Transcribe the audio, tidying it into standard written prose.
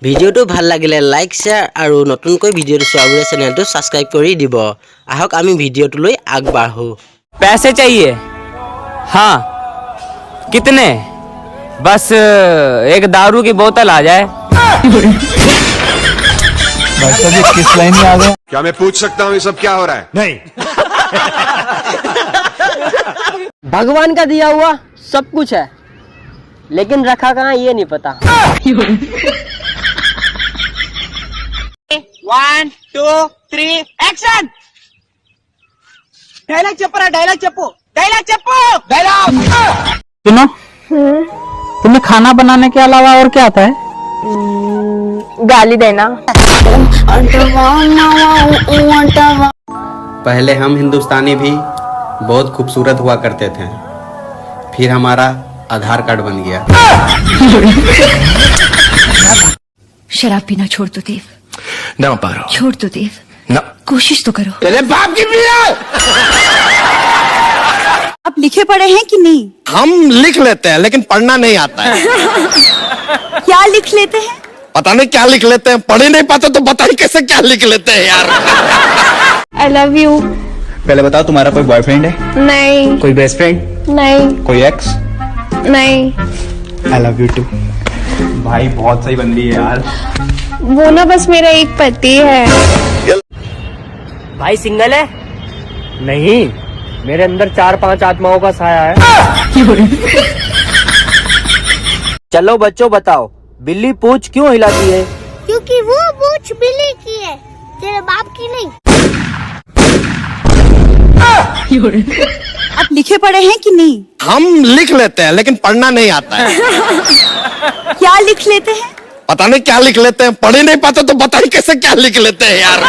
ভিডিওটো ভাল লাগিলে লাইক শেয়াৰ আৰু নতুনকৈ ভিডিওটো চোৱাবলৈ চেনেলটো সাবস্ক্ৰাইব কৰি দিব। আহক আমি ভিডিওটো লৈ আগবাঢ়ো। पैसे चाहिए? हाँ कितने? बस एक दारू की बोतल आ जाए। किस लाइन में आ गए? क्या मैं पूछ सकता हूँ ये सब क्या हो रहा है? नहीं। भगवान का दिया हुआ सब कुछ है, लेकिन रखा कहाँ ये नहीं पता। 1 2 3 एक्शन। डायलॉग చెప్పరా डायलॉग చెప్పు डायलॉग सुनो, तुम्हें खाना बनाने के अलावा और क्या आता है? गाली देना। पहले हम हिंदुस्तानी भी बहुत खूबसूरत हुआ करते थे, फिर हमारा आधार कार्ड बन गया। शराब पीना छोड़ दो देव। ना पारो। छोड़ दो देव। ना। कोशिश तो करो। तेरे बाप की पिया। आप लिखे पढ़े हैं कि नहीं? हम लिख लेते हैं लेकिन पढ़ना नहीं आता है। क्या लिख लेते हैं? पता नहीं क्या लिख लेते हैं, पढ़ ही नहीं पाते तो पता नहीं कैसे क्या लिख लेते हैं यार। I love you। पहले बताओ, तुम्हारा कोई बॉयफ्रेंड है? नहीं। कोई बेस्ट फ्रेंड? नहीं। कोई एक्स? नहीं। I love you too. भाई बहुत सही बंदी है यार। वो ना बस मेरा एक पति है। भाई सिंगल है? नहीं, मेरे अंदर 4-5 आत्माओं का साया है। चलो बच्चों बताओ, बिल्ली पूंछ क्यों हिलाती है? क्योंकि वो पूंछ बिल्ली की है, तेरे बाप की नहीं। आप लिखे पढ़े हैं कि नहीं? हम लिख लेते हैं लेकिन पढ़ना नहीं आता है। क्या लिख लेते हैं? पता नहीं क्या लिख लेते हैं, पढ़ ही नहीं पाते तो पता नहीं कैसे क्या लिख लेते हैं यार।